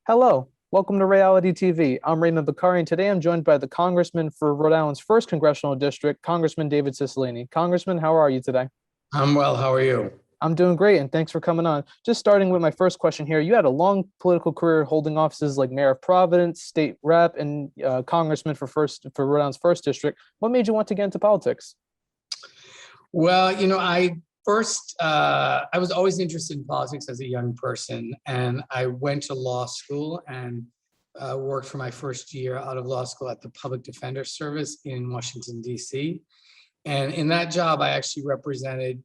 Hello, welcome to Ray-ality TV. I'm Raymond Bakari, and today I'm joined by the Congressman for Rhode Island's first Congressional District, Congressman David Cicilline. Congressman, how are you today? I'm well. How are you? I'm doing great, and thanks for coming on. Just starting with my first question here, you had a long political career holding offices like Mayor of Providence, State Rep, and Congressman for Rhode Island's first district. What made you want to get into politics? Well, I was always interested in politics as a young person, and I went to law school and worked for my first year out of law school at the Public Defender Service in Washington, D.C. And in that job, I actually represented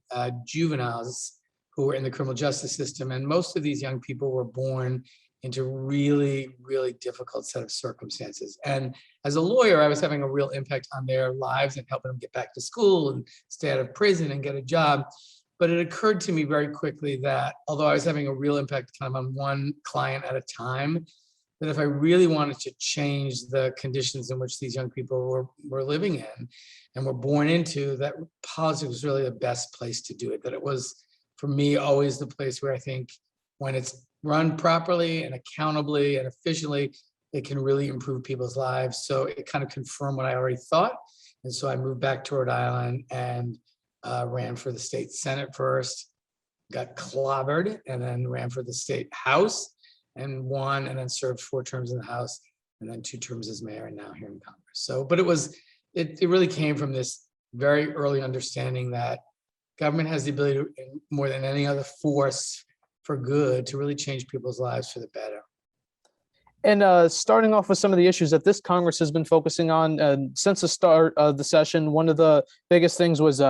juveniles who were in the criminal justice system. And most of these young people were born into really, really difficult set of circumstances. And as a lawyer, I was having a real impact on their lives and helping them get back to school and stay out of prison and get a job. But it occurred to me very quickly that although I was having a real impact kind of on one client at a time, that if I really wanted to change the conditions in which these young people were living in and were born into, that politics was really the best place to do it. That it was, for me, always the place where I think when it's run properly and accountably and efficiently, it can really improve people's lives. So it kind of confirmed what I already thought. And so I moved back to Rhode Island and ran for the state Senate first, got clobbered, and then ran for the state House and won, and then served 4 terms in the House and then 2 terms as mayor, and now here in Congress. So, but it really came from this very early understanding that government has the ability to, more than any other force for good, to really change people's lives for the better. And starting off with some of the issues that this Congress has been focusing on since the start of the session, one of the biggest things was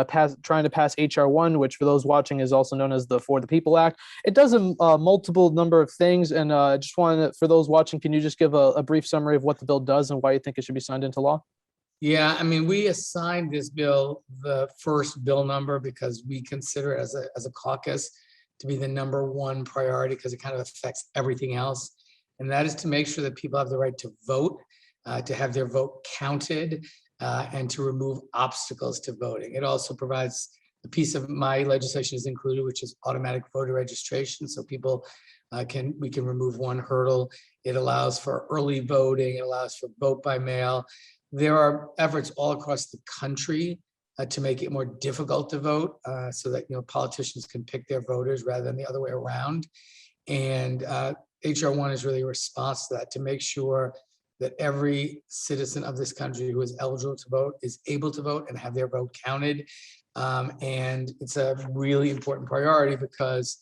trying to pass HR-01, which for those watching is also known as the For the People Act. It does a multiple number of things, and just wanted, for those watching, can you just give a brief summary of what the bill does and why you think it should be signed into law? Yeah, I mean, we assigned this bill the first bill number because we consider it as a caucus to be the #1 priority because it kind of affects everything else. And that is to make sure that people have the right to vote, to have their vote counted, and to remove obstacles to voting. It also provides a piece of my legislation is included, which is automatic voter registration. So people we can remove one hurdle. It allows for early voting. It allows for vote by mail. There are efforts all across the country to make it more difficult to vote, so that politicians can pick their voters rather than the other way around. And HR-01 is really a response to that, to make sure that every citizen of this country who is eligible to vote is able to vote and have their vote counted. And it's a really important priority because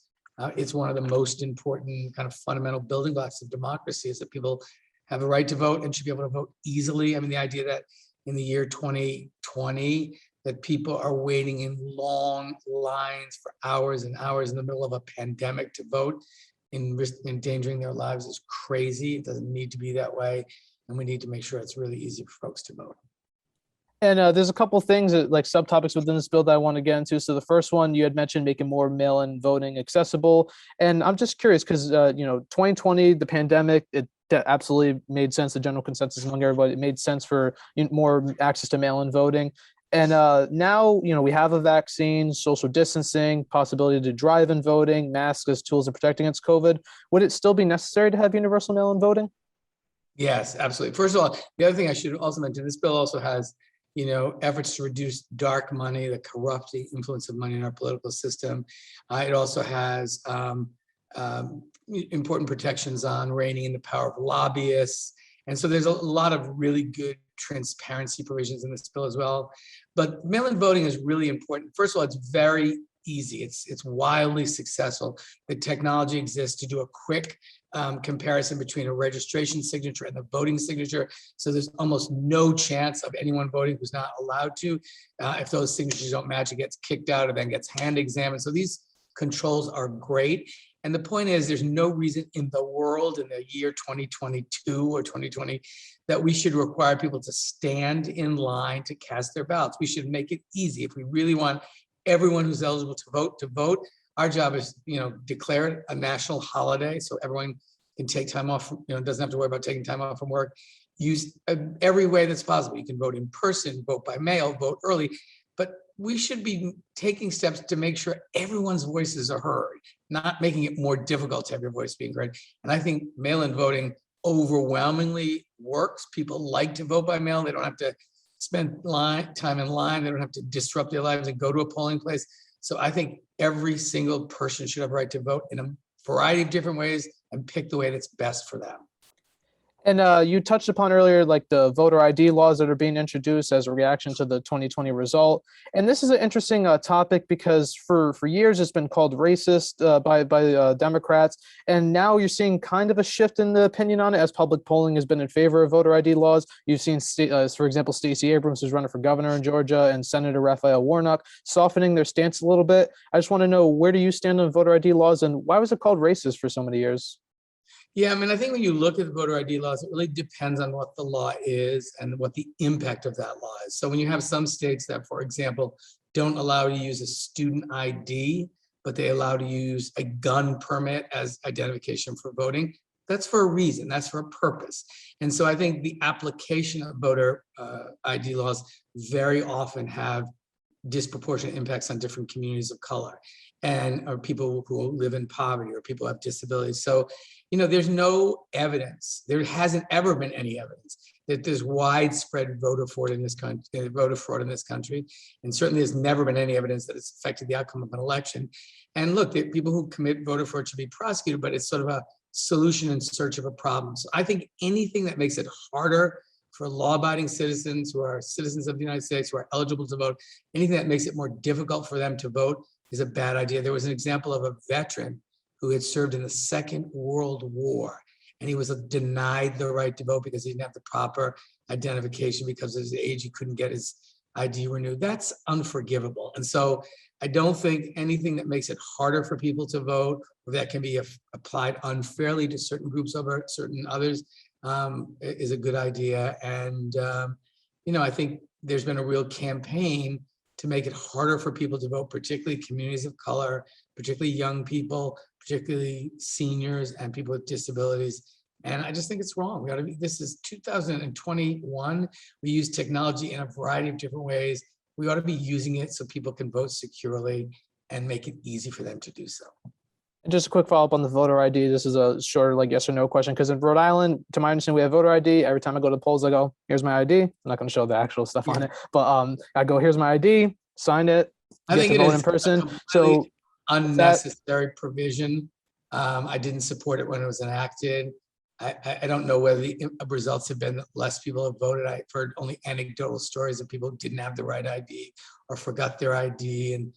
it's one of the most important kind of fundamental building blocks of democracy, is that people have a right to vote and should be able to vote easily. I mean, the idea that in the year 2020, that people are waiting in long lines for hours and hours in the middle of a pandemic to vote, endangering their lives, is crazy. It doesn't need to be that way. And we need to make sure it's really easy for folks to vote. And there's a couple things like subtopics within this bill that I want to get into. So the first one, you had mentioned making more mail-in voting accessible. And I'm just curious because, 2020, the pandemic, that absolutely made sense. The general consensus among everybody, it made sense for more access to mail-in voting. And now, we have a vaccine, social distancing, possibility to drive-in voting, masks as tools to protect against COVID. Would it still be necessary to have universal mail-in voting? Yes, absolutely. First of all, the other thing I should also mention, this bill also has, efforts to reduce dark money, the corrupting influence of money in our political system. It also has important protections on reining in the power of lobbyists. And so there's a lot of really good transparency provisions in this bill as well. But mail-in voting is really important. First of all, it's very easy. It's wildly successful. The technology exists to do a quick comparison between a registration signature and the voting signature. So there's almost no chance of anyone voting who's not allowed to. If those signatures don't match, it gets kicked out and then gets hand examined. So these controls are great. And the point is, there's no reason in the world in the year 2022 or 2020 that we should require people to stand in line to cast their ballots. We should make it easy. If we really want everyone who's eligible to vote, our job is, declare it a national holiday so everyone can take time off, doesn't have to worry about taking time off from work. Use every way that's possible. You can vote in person, vote by mail, vote early. But we should be taking steps to make sure everyone's voices are heard, not making it more difficult to have your voice being heard. And I think mail-in voting overwhelmingly works. People like to vote by mail. They don't have to spend time in line. They don't have to disrupt their lives and go to a polling place. So I think every single person should have a right to vote in a variety of different ways and pick the way that's best for them. And you touched upon earlier, like the voter ID laws that are being introduced as a reaction to the 2020 result. And this is an interesting topic because for years it's been called racist by Democrats. And now you're seeing kind of a shift in the opinion on it as public polling has been in favor of voter ID laws. You've seen, for example, Stacey Abrams, who's running for governor in Georgia, and Senator Raphael Warnock softening their stance a little bit. I just want to know, where do you stand on voter ID laws, and why was it called racist for so many years? Yeah, I mean, I think when you look at the voter ID laws, it really depends on what the law is and what the impact of that law is. So when you have some states that, for example, don't allow you to use a student ID, but they allow to use a gun permit as identification for voting, that's for a reason, that's for a purpose. And so I think the application of voter ID laws very often have disproportionate impacts on different communities of color and or people who live in poverty or people who have disabilities. So, you know, there's no evidence, there hasn't ever been any evidence that there's widespread voter fraud in this country, and certainly there's never been any evidence that it's affected the outcome of an election. And look, the people who commit voter fraud should be prosecuted, but it's sort of a solution in search of a problem. So I think anything that makes it harder for law-abiding citizens who are citizens of the United States, who are eligible to vote, anything that makes it more difficult for them to vote is a bad idea. There was an example of a veteran who had served in the Second World War, and he was denied the right to vote because he didn't have the proper identification because of his age. He couldn't get his ID renewed. That's unforgivable. And so I don't think anything that makes it harder for people to vote, or that can be applied unfairly to certain groups over certain others, is a good idea. And, you know, I think there's been a real campaign to make it harder for people to vote, particularly communities of color, particularly young people, particularly seniors and people with disabilities. And I just think it's wrong. We ought to be, this is 2021. We use technology in a variety of different ways. We ought to be using it so people can vote securely and make it easy for them to do so. And just a quick follow-up on the voter ID. This is a shorter, like, yes or no question, because in Rhode Island, to my understanding, we have voter ID. Every time I go to the polls, I go, here's my ID. I'm not going to show the actual stuff on it, but I go, here's my ID, sign it, I think to it vote is in person. So unnecessary provision. I didn't support it when it was enacted. I don't know whether the results have been that less people have voted. I've heard only anecdotal stories of people who didn't have the right ID or forgot their ID. And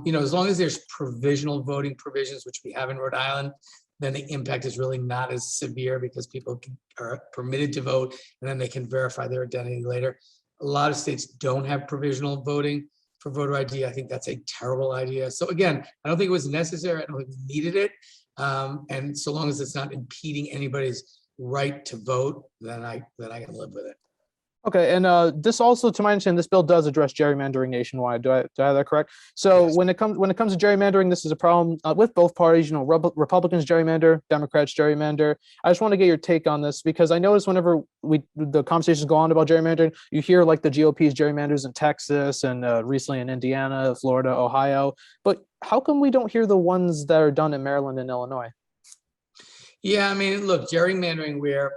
you know, as long as there's provisional voting provisions, which we have in Rhode Island, then the impact is really not as severe because people are permitted to vote and then they can verify their identity later. A lot of states don't have provisional voting for voter ID. I think that's a terrible idea. So again, I don't think it was necessary. I don't think we needed it. And so long as it's not impeding anybody's right to vote, then I can live with it. Okay, and this also, to my understanding, this bill does address gerrymandering nationwide. Do I have that correct? So Yes. when it comes to gerrymandering, this is a problem with both parties. You know, Republicans gerrymander, Democrats gerrymander. I just want to get your take on this because I notice whenever the conversations go on about gerrymandering, you hear like the GOP's gerrymanders in Texas and recently in Indiana, Florida, Ohio. But how come we don't hear the ones that are done in Maryland and Illinois? Yeah, I mean, look, gerrymandering where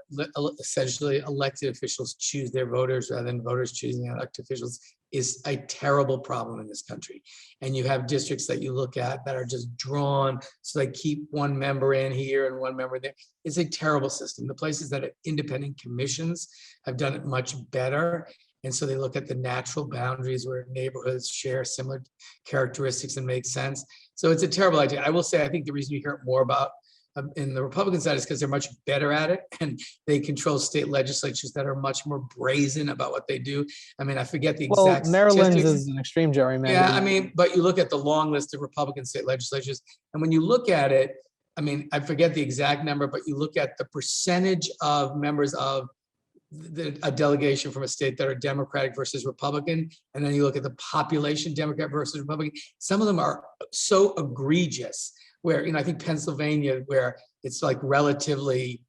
essentially elected officials choose their voters rather than voters choosing elected officials is a terrible problem in this country. And you have districts that you look at that are just drawn, so they keep one member in here and one member there. It's a terrible system. The places that have independent commissions have done it much better. And so they look at the natural boundaries where neighborhoods share similar characteristics and make sense. So it's a terrible idea. I will say, I think the reason you hear it more about in the Republican side is because they're much better at it and they control state legislatures that are much more brazen about what they do. I mean, I forget the exact Maryland's statistics. is an extreme gerrymandering. Yeah, I mean, but you look at the long list of Republican state legislatures, and when you look at it, I mean, I forget the exact number, but you look at the percentage of members of a delegation from a state that are Democratic versus Republican, and then you look at the population, Democrat versus Republican. Some of them are so egregious where, you know, I think Pennsylvania, where it's like relatively,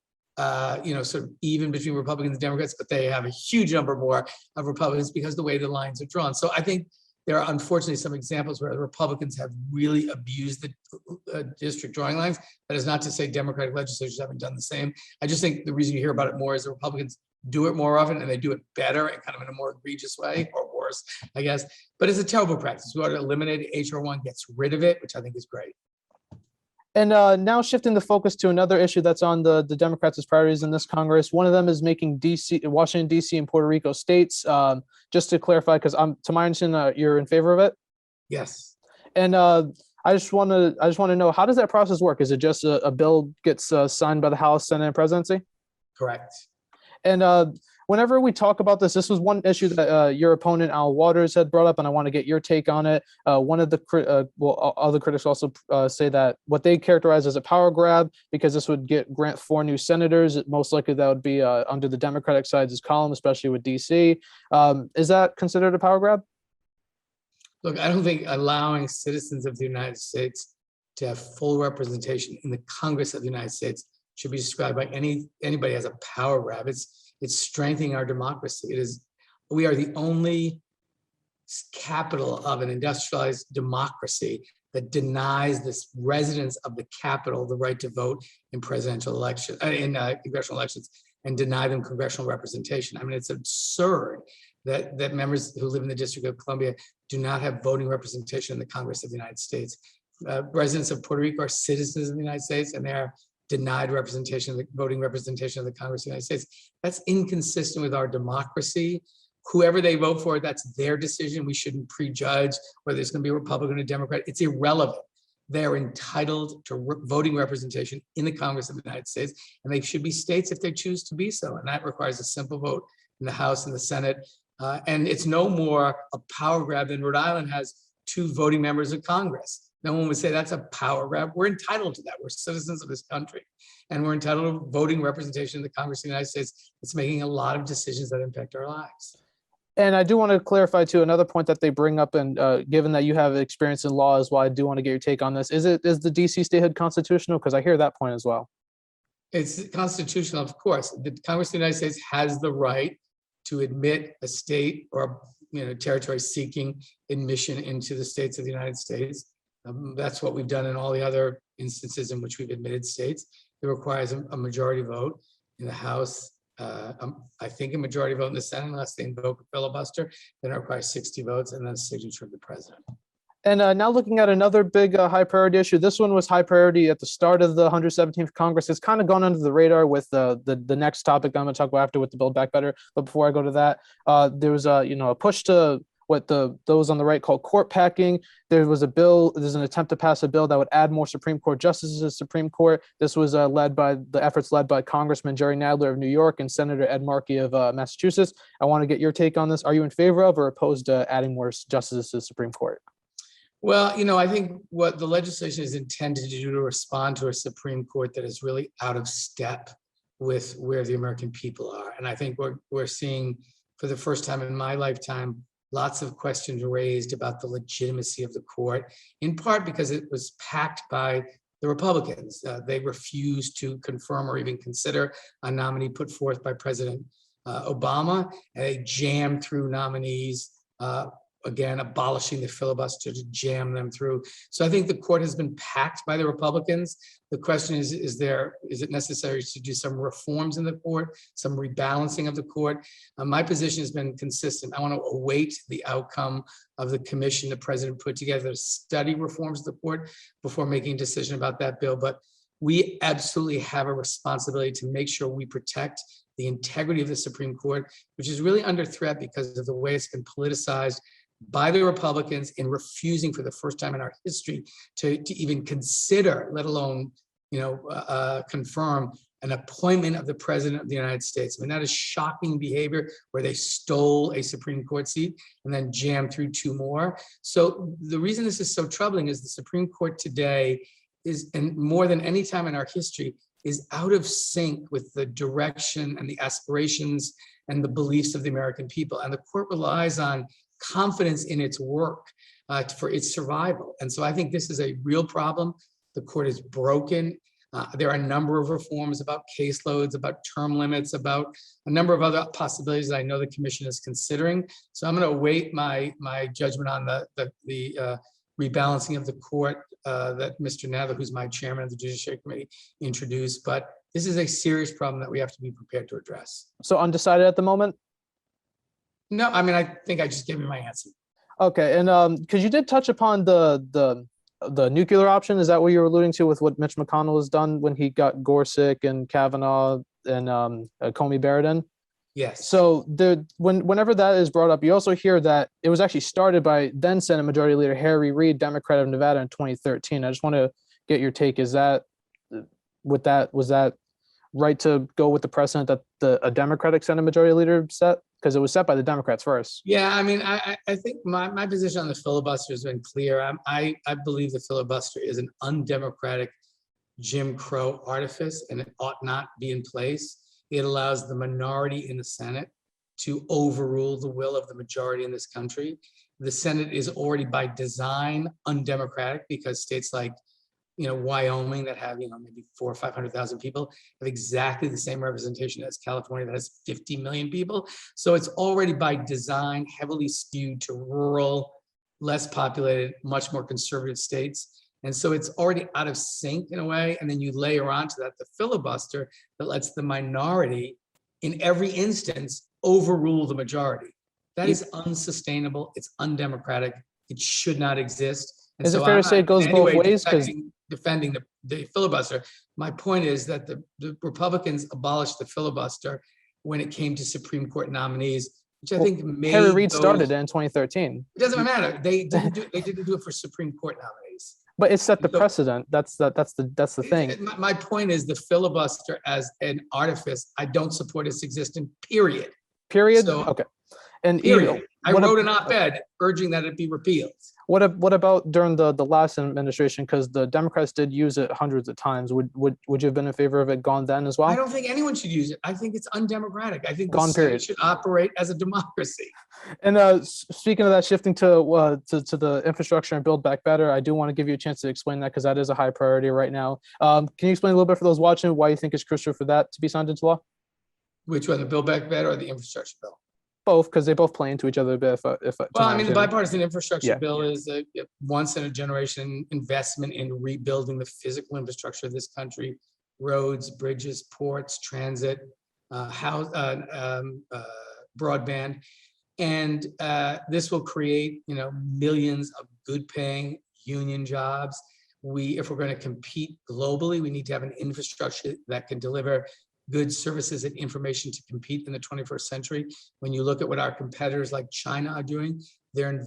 you know, sort of even between Republicans and Democrats, but they have a huge number more of Republicans because the way the lines are drawn. So I think there are unfortunately some examples where the Republicans have really abused the district drawing lines. That is not to say Democratic legislatures haven't done the same. I just think the reason you hear about it more is the Republicans do it more often and they do it better and kind of in a more egregious way, or worse, I guess. But it's a terrible practice. We ought to eliminate it. HR1 gets rid of it, which I think is great. And now shifting the focus to another issue that's on the Democrats' priorities in this Congress. One of them is making Washington, D.C. and Puerto Rico states. Just to clarify, because to my understanding, you're in favor of it. Yes. And I just want to know, how does that process work? Is it just a bill gets signed by the House, Senate, and presidency? Correct. And whenever we talk about this was one issue that your opponent, Al Waters, had brought up, and I want to get your take on it. One of the other critics also say that what they characterize as a power grab, because this would grant 4 new senators. Most likely that would be under the Democratic side's column, especially with DC. Is that considered a power grab? Look, I don't think allowing citizens of the United States to have full representation in the Congress of the United States should be described by anybody as a power grab. It's strengthening our democracy. We are the only capital of an industrialized democracy that denies the residents of the capital the right to vote in presidential elections, in congressional elections, and deny them congressional representation. I mean, it's absurd that members who live in the District of Columbia do not have voting representation in the Congress of the United States. Residents of Puerto Rico are citizens of the United States, and they're denied representation, the voting representation of the Congress of the United States. That's inconsistent with our democracy. Whoever they vote for, that's their decision. We shouldn't prejudge whether it's going to be a Republican or Democrat. It's irrelevant. They're entitled to voting representation in the Congress of the United States, and they should be states if they choose to be so. And that requires a simple vote in the House and the Senate. And it's no more a power grab than Rhode Island has 2 voting members of Congress. No one would say that's a power grab. We're entitled to that. We're citizens of this country, and we're entitled to voting representation in the Congress of the United States. It's making a lot of decisions that impact our lives. And I do want to clarify too, another point that they bring up, and given that you have experience in law as well, I do want to get your take on this. Is the DC statehood constitutional? Because I hear that point as well. It's constitutional, of course. The Congress of the United States has the right to admit a state or territory seeking admission into the states of the United States. That's what we've done in all the other instances in which we've admitted states. It requires a majority vote in the House. I think a majority vote in the Senate, unless they invoke a filibuster. Then it requires 60 votes and then a signature of the president. And now looking at another big high priority issue. This one was high priority at the start of the 117th Congress. It's kind of gone under the radar with the next topic I'm going to talk about after, with the Build Back Better. But before I go to that, there was a push to what those on the right call court packing. There's an attempt to pass a bill that would add more Supreme Court justices to the Supreme Court. This was led by Congressman Jerry Nadler of New York and Senator Ed Markey of Massachusetts. I want to get your take on this. Are you in favor of or opposed to adding more justices to the Supreme Court? Well, I think what the legislation is intended to do to respond to a Supreme Court that is really out of step with where the American people are. And I think we're seeing, for the first time in my lifetime, lots of questions raised about the legitimacy of the court, in part because it was packed by the Republicans. They refused to confirm or even consider a nominee put forth by President Obama, and they jammed through nominees, again, abolishing the filibuster to jam them through. So I think the court has been packed by the Republicans. The question is it necessary to do some reforms in the court, some rebalancing of the court? My position has been consistent. I want to await the outcome of the commission the president put together to study reforms of the court before making a decision about that bill. But we absolutely have a responsibility to make sure we protect the integrity of the Supreme Court, which is really under threat because of the way it's been politicized by the Republicans in refusing for the first time in our history to even consider, let alone confirm, an appointment of the President of the United States. I mean, that is shocking behavior, where they stole a Supreme Court seat and then jammed through 2 more. So the reason this is so troubling is the Supreme Court today is, and more than any time in our history, is out of sync with the direction and the aspirations and the beliefs of the American people. And the court relies on confidence in its work for its survival. And so I think this is a real problem. The court is broken. There are a number of reforms about caseloads, about term limits, about a number of other possibilities that I know the commission is considering. So I'm going to await my judgment on the rebalancing of the court that Mr. Nava, who's my chairman of the Judiciary Committee, introduced. But this is a serious problem that we have to be prepared to address. So undecided at the moment? No, I mean, I think I just gave you my answer. Okay, and because you did touch upon the nuclear option, is that what you were alluding to with what Mitch McConnell has done when he got Gorsuch and Kavanaugh and Comey Barrett in? Yes. So whenever that is brought up, you also hear that it was actually started by then Senate Majority Leader Harry Reid, Democrat of Nevada, in 2013. I just want to get your take. Was that right to go with the precedent that a Democratic Senate Majority Leader set? Because it was set by the Democrats first. Yeah, I mean, I think my position on the filibuster has been clear. I believe the filibuster is an undemocratic Jim Crow artifice, and it ought not be in place. It allows the minority in the Senate to overrule the will of the majority in this country. The Senate is already by design undemocratic because states like, Wyoming that have, maybe 400,000 or 500,000 people have exactly the same representation as California that has 50 million people. So it's already by design heavily skewed to rural, less populated, much more conservative states. And so it's already out of sync in a way. And then you layer onto that the filibuster that lets the minority in every instance overrule the majority. That is unsustainable. It's undemocratic. It should not exist. And is so it fair to say it goes both ways? Because defending the filibuster. My point is that the Republicans abolished the filibuster when it came to Supreme Court nominees, which I think made Harry Reid started it in 2013. It doesn't matter. They didn't do it for Supreme Court nominees. But it set the precedent. That's the thing. My point is the filibuster as an artifice, I don't support its existence, period. Period? So, okay. And period. I wrote an op-ed urging that it be repealed. What about during the last administration? Because the Democrats did use it hundreds of times. Would you have been in favor of it gone then as well? I don't think anyone should use it. I think it's undemocratic. I think gone the state should operate as a democracy. And speaking of that, shifting to the infrastructure and Build Back Better, I do want to give you a chance to explain that because that is a high priority right now. Can you explain a little bit for those watching why you think it's crucial for that to be signed into law? Which one, the Build Back Better or the infrastructure bill? Both, because they both play into each other a bit. Well, I mean, the bipartisan infrastructure bill is a once in a generation investment in rebuilding the physical infrastructure of this country: roads, bridges, ports, transit, broadband, and this will create, millions of good-paying union jobs. If we're going to compete globally, we need to have an infrastructure that can deliver goods, services, and information to compete in the 21st century. When you look at what our competitors like China are doing, they're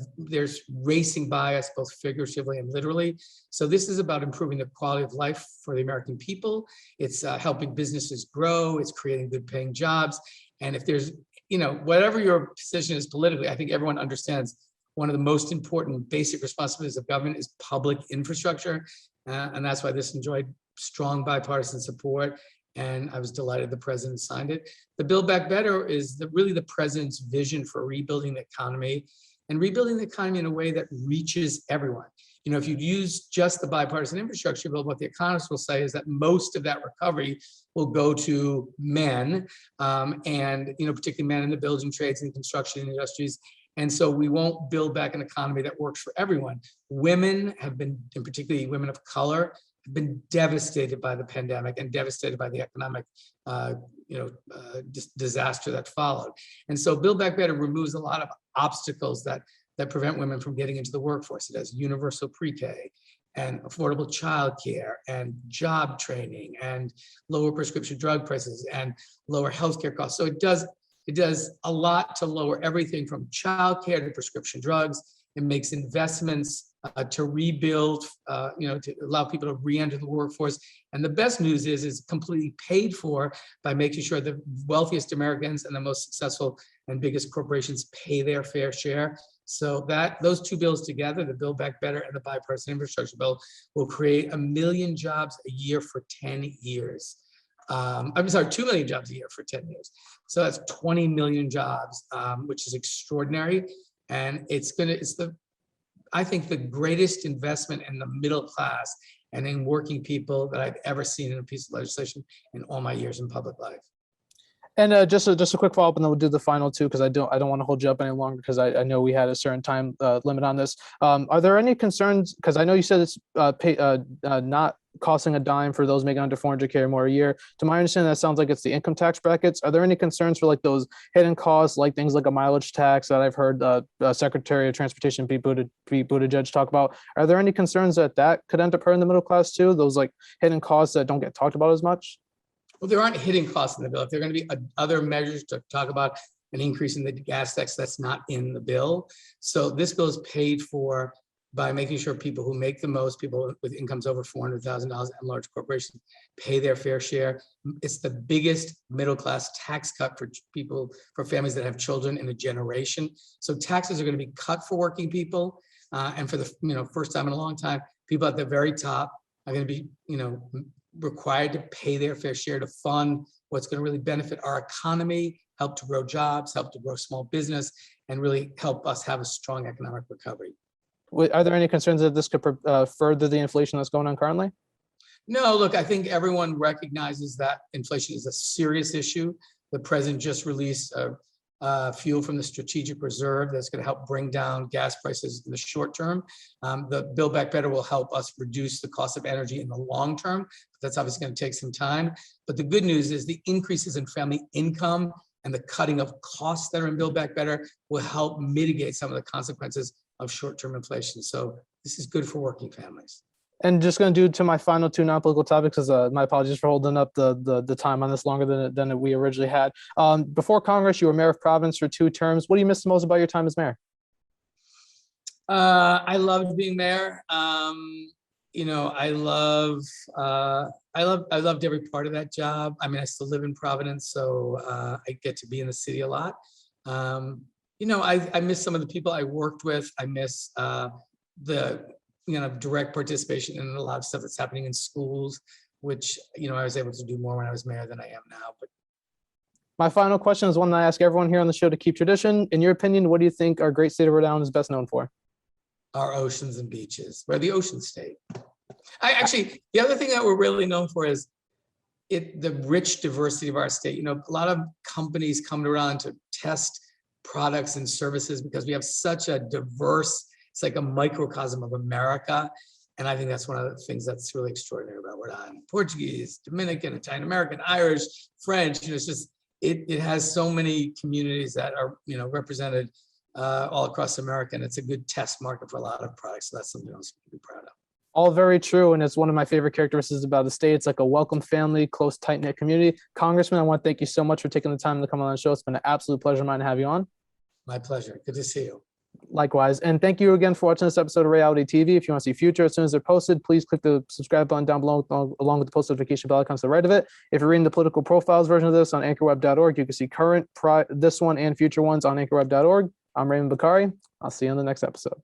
racing by us both figuratively and literally. So this is about improving the quality of life for the American people. It's helping businesses grow. It's creating good paying jobs. And if there's, whatever your position is politically, I think everyone understands one of the most important basic responsibilities of government is public infrastructure. And that's why this enjoyed strong bipartisan support. And I was delighted the president signed it. The Build Back Better is really the president's vision for rebuilding the economy and rebuilding the economy in a way that reaches everyone. If you use just the bipartisan infrastructure bill, what the economists will say is that most of that recovery will go to men, and particularly men in the building trades and construction industries. And so we won't build back an economy that works for everyone. Women have been, and particularly women of color, have been devastated by the pandemic and devastated by the economic disaster that followed. And so Build Back Better removes a lot of obstacles that prevent women from getting into the workforce. It has universal pre-K and affordable childcare and job training and lower prescription drug prices and lower healthcare costs. So it does a lot to lower everything from childcare to prescription drugs. It makes investments to rebuild, to allow people to re-enter the workforce. And the best news is it's completely paid for by making sure the wealthiest Americans and the most successful and biggest corporations pay their fair share. So those two bills together, the Build Back Better and the bipartisan infrastructure bill, will create 1 million jobs a year for 10 years. 2 million jobs a year for 10 years. So that's 20 million jobs, which is extraordinary. And I think the greatest investment in the middle class and in working people that I've ever seen in a piece of legislation in all my years in public life. And just a quick follow up, and then we'll do the final two because I don't want to hold you up any longer because I know we had a certain time limit on this. Are there any concerns? Because I know you said it's not costing a dime for those making under 400K or more a year. To my understanding, that sounds like it's the income tax brackets. Are there any concerns for like those hidden costs, like things like a mileage tax that I've heard Secretary of Transportation Pete Buttigieg talk about? Are there any concerns that could end up hurting the middle class too? Those like hidden costs that don't get talked about as much? Well, there aren't hidden costs in the bill. If there are going to be other measures to talk about an increase in the gas tax, that's not in the bill. So this bill is paid for by making sure people who make the most, people with incomes over $400,000 and large corporations, pay their fair share. It's the biggest middle class tax cut for people, for families that have children in a generation. So taxes are going to be cut for working people, and for the first time in a long time, people at the very top are going to be required to pay their fair share to fund what's going to really benefit our economy, help to grow jobs, help to grow small business, and really help us have a strong economic recovery. Are there any concerns that this could further the inflation that's going on currently? No, look, I think everyone recognizes that inflation is a serious issue. The president just released fuel from the strategic reserve that's going to help bring down gas prices in the short term. The Build Back Better will help us reduce the cost of energy in the long term. But that's obviously going to take some time. But the good news is the increases in family income and the cutting of costs that are in Build Back Better will help mitigate some of the consequences of short-term inflation. So this is good for working families. And just going to do to my final two non-political topics, because my apologies for holding up the time on this longer than we originally had. Before Congress, you were mayor of Providence for 2 terms. What do you miss the most about your time as mayor? I loved being mayor. I loved every part of that job. I mean, I still live in Providence, so I get to be in the city a lot. I miss some of the people I worked with. I miss the direct participation in a lot of stuff that's happening in schools, which I was able to do more when I was mayor than I am now. But my final question is one that I ask everyone here on the show to keep tradition. In your opinion, what do you think our great state of Rhode Island is best known for? Our oceans and beaches. We're the ocean state. The other thing that we're really known for is the rich diversity of our state. A lot of companies come to Rhode Island to test products and services because we have such a diverse, it's like a microcosm of America. And I think that's one of the things that's really extraordinary about Rhode Island. Portuguese, Dominican, Italian American, Irish, French, it's just, it has so many communities that are, represented all across America. And it's a good test market for a lot of products. So that's something else we can be proud of. All very true. And it's one of my favorite characteristics about the state. It's like a welcome family, close, tight-knit community. Congressman, I want to thank you so much for taking the time to come on the show. It's been an absolute pleasure of mine to have you on. My pleasure. Good to see you. Likewise. And thank you again for watching this episode of Ray-ality TV. If you want to see future, as soon as they're posted, please click the subscribe button down below along with the post notification bell icon to the right of it. If you're reading the political profiles version of this on anchorweb.org, you can see current, this one, and future ones on anchorweb.org. I'm Raymond Bakari. I'll see you on the next episode.